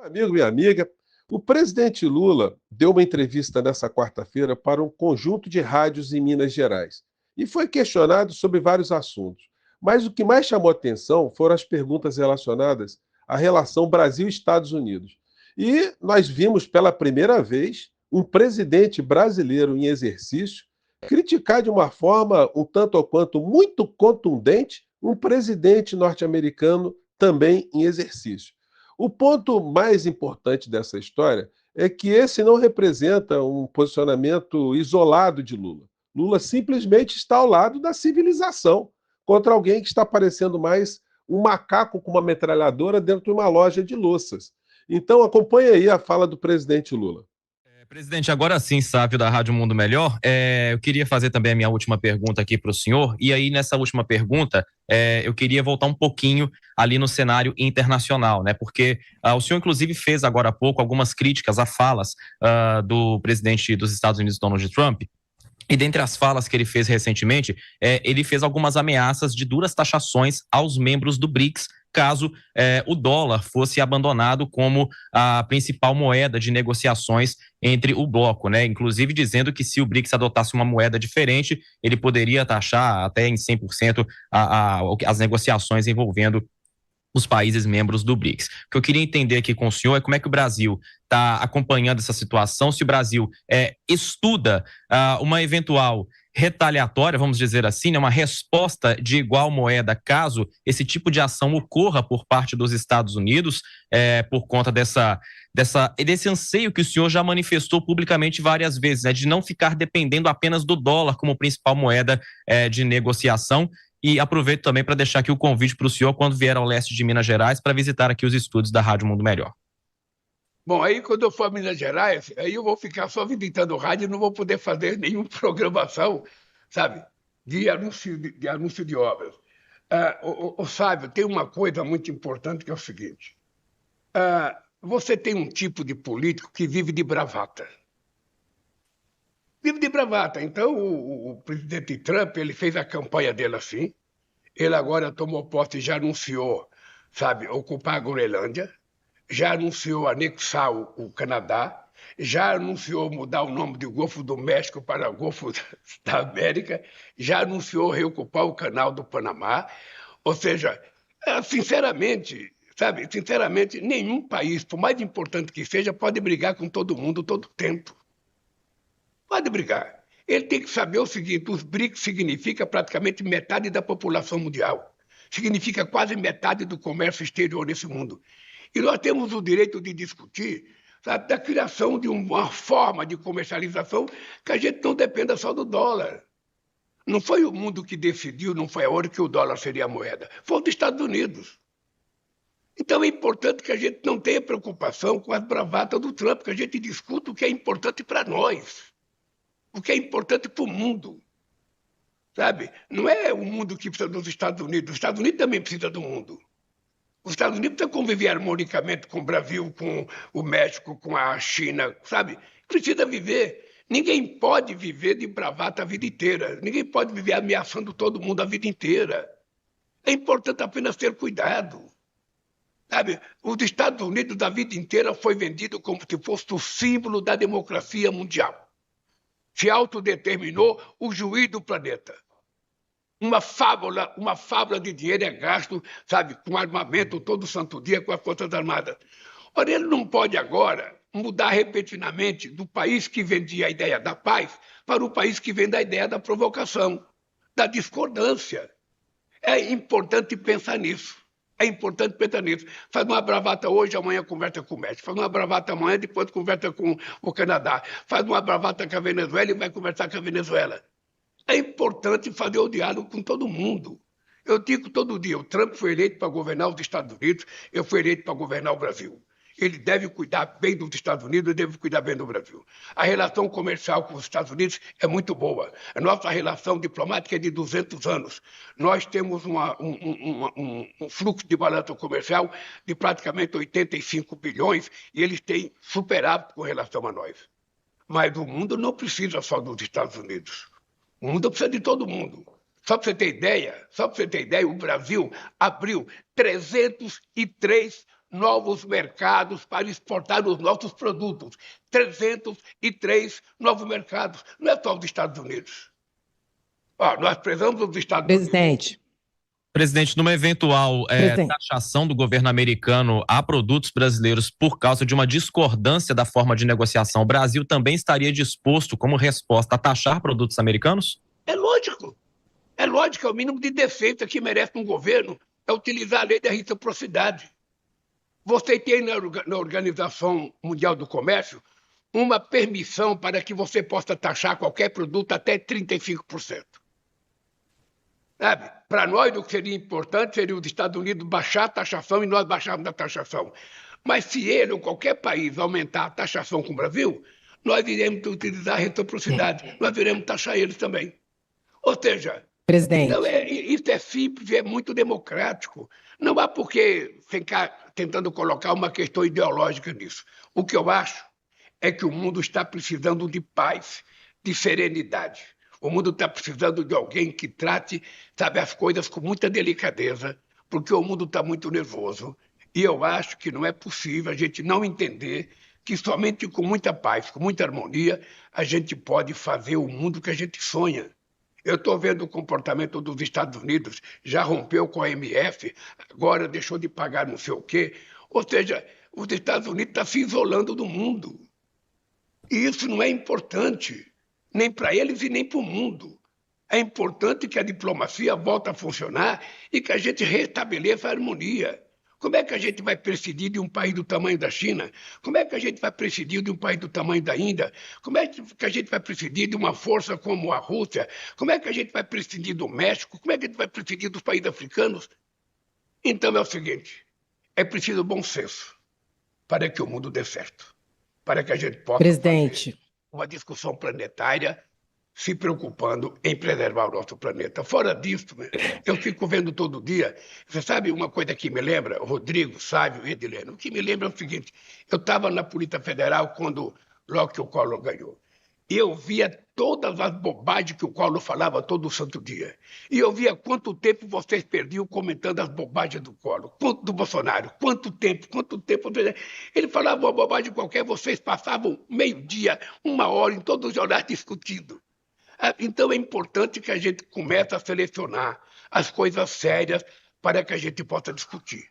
Amigo, minha amiga, o presidente Lula deu uma entrevista nessa quarta-feira para um conjunto de rádios em Minas Gerais e foi questionado sobre vários assuntos. Mas o que mais chamou atenção foram as perguntas relacionadas à relação Brasil-Estados Unidos. E nós vimos pela primeira vez um presidente brasileiro em exercício criticar de uma forma um tanto ou quanto muito contundente um presidente norte-americano também em exercício. O ponto mais importante dessa história é que esse não representa um posicionamento isolado de Lula. Lula simplesmente está ao lado da civilização, contra alguém que está parecendo mais um macaco com uma metralhadora dentro de uma loja de louças. Então, acompanhe aí a fala do presidente Lula. Presidente, agora sim, Sávio da Rádio Mundo Melhor, eu queria fazer também a minha última pergunta aqui para o senhor, e aí nessa última pergunta, eu queria voltar um pouquinho ali no cenário internacional, né, porque o senhor inclusive fez agora há pouco algumas críticas a falas do presidente dos Estados Unidos, Donald Trump. E dentre as falas que ele fez recentemente, ele fez algumas ameaças de duras taxações aos membros do BRICS, caso o dólar fosse abandonado como a principal moeda de negociações entre o bloco, né? Inclusive dizendo que se o BRICS adotasse uma moeda diferente, ele poderia taxar até em 100% as negociações envolvendo os países membros do BRICS. O que eu queria entender aqui com o senhor é como é que o Brasil está acompanhando essa situação, se o Brasil estuda uma eventual retaliatória, vamos dizer assim, né, uma resposta de igual moeda caso esse tipo de ação ocorra por parte dos Estados Unidos, por conta desse anseio que o senhor já manifestou publicamente várias vezes, né, de não ficar dependendo apenas do dólar como principal moeda de negociação. E aproveito também para deixar aqui o convite para o senhor quando vier ao leste de Minas Gerais para visitar aqui os estúdios da Rádio Mundo Melhor. Bom, aí quando eu for a Minas Gerais, aí eu vou ficar só visitando rádio e não vou poder fazer nenhuma programação, sabe, de anúncio de obras. Sábio, tem uma coisa muito importante que é o seguinte. Você tem um tipo de político que vive de bravata. Vive de bravata. Então, o presidente Trump, ele fez a campanha dele assim. Ele agora tomou posse e já anunciou, sabe, ocupar a Groenlândia, já anunciou anexar o Canadá, já anunciou mudar o nome do Golfo do México para o Golfo da América, já anunciou reocupar o Canal do Panamá. Ou seja, sinceramente, sabe, sinceramente, nenhum país, por mais importante que seja, pode brigar com todo mundo todo tempo. Pode brigar. Ele tem que saber o seguinte: os BRICS significa praticamente metade da população mundial. Significa quase metade do comércio exterior nesse mundo. E nós temos o direito de discutir, sabe, da criação de uma forma de comercialização que a gente não dependa só do dólar. Não foi o mundo que decidiu, não foi a hora que o dólar seria a moeda. Foi os Estados Unidos. Então é importante que a gente não tenha preocupação com as bravatas do Trump, que a gente discuta o que é importante para nós. O que é importante para o mundo, sabe? Não é o mundo que precisa dos Estados Unidos. Os Estados Unidos também precisam do mundo. Os Estados Unidos precisam conviver harmonicamente com o Brasil, com o México, com a China, sabe? Precisa viver. Ninguém pode viver de bravata a vida inteira. Ninguém pode viver ameaçando todo mundo a vida inteira. É importante apenas ter cuidado. Sabe? Os Estados Unidos da vida inteira foi vendido como se fosse o símbolo da democracia mundial. Se autodeterminou o juiz do planeta. Uma fábula de dinheiro é gasto, sabe, com armamento todo santo dia com as Forças Armadas. Ora, ele não pode agora mudar repentinamente do país que vendia a ideia da paz para o país que vende a ideia da provocação, da discordância. É importante pensar nisso. É importante pensar nisso. Faz uma bravata hoje, amanhã conversa com o México. Faz uma bravata amanhã, depois conversa com o Canadá. Faz uma bravata com a Venezuela e vai conversar com a Venezuela. É importante fazer o diálogo com todo mundo. Eu digo todo dia, o Trump foi eleito para governar os Estados Unidos, eu fui eleito para governar o Brasil. Ele deve cuidar bem dos Estados Unidos e deve cuidar bem do Brasil. A relação comercial com os Estados Unidos é muito boa. A nossa relação diplomática é de 200 anos. Nós temos um fluxo de balanço comercial de praticamente 85 bilhões e eles têm superávit com relação a nós. Mas o mundo não precisa só dos Estados Unidos. O mundo precisa de todo mundo. Só para você ter ideia, o Brasil abriu 303 novos mercados para exportar os nossos produtos. 303 novos mercados. Não é só os Estados Unidos. Nós precisamos dos Estados Unidos. Presidente, numa eventual taxação do governo americano a produtos brasileiros por causa de uma discordância da forma de negociação, o Brasil também estaria disposto, como resposta, a taxar produtos americanos? É lógico. É lógico, é o mínimo de decência que merece um governo, é utilizar a lei da reciprocidade. Você tem na Organização Mundial do Comércio uma permissão para que você possa taxar qualquer produto até 35%. Sabe? Para nós, o que seria importante seria os Estados Unidos baixar a taxação e nós baixarmos a taxação. Mas se ele ou qualquer país aumentar a taxação com o Brasil, nós iremos utilizar a reciprocidade, nós iremos taxar eles também. Ou seja, então isso é simples e é muito democrático. Não há por que ficar tentando colocar uma questão ideológica nisso. O que eu acho é que o mundo está precisando de paz, de serenidade. O mundo está precisando de alguém que trate, sabe, as coisas com muita delicadeza, porque o mundo está muito nervoso. E eu acho que não é possível a gente não entender que somente com muita paz, com muita harmonia, a gente pode fazer o mundo que a gente sonha. Eu estou vendo o comportamento dos Estados Unidos, já rompeu com a OMS, agora deixou de pagar não sei o quê. Ou seja, os Estados Unidos estão se isolando do mundo. E isso não é importante, nem para eles e nem para o mundo. É importante que a diplomacia volte a funcionar e que a gente restabeleça a harmonia. Como é que a gente vai prescindir de um país do tamanho da China? Como é que a gente vai prescindir de um país do tamanho da Índia? Como é que a gente vai prescindir de uma força como a Rússia? Como é que a gente vai prescindir do México? Como é que a gente vai prescindir dos países africanos? Então é o seguinte, é preciso bom senso para que o mundo dê certo, para que a gente possa fazer uma discussão planetária se preocupando em preservar o nosso planeta. Fora disso, eu fico vendo todo dia, você sabe uma coisa que me lembra, Rodrigo, Sávio e Edilene, o que me lembra é o seguinte, eu estava na Polícia Federal logo que o Collor ganhou, e eu via todas as bobagens que o Collor falava todo santo dia, e eu via quanto tempo vocês perdiam comentando as bobagens do Collor, do Bolsonaro, quanto tempo, ele falava uma bobagem qualquer, vocês passavam meio-dia, 1 hora em todos os jornais discutindo. Então é importante que a gente comece a selecionar as coisas sérias para que a gente possa discutir.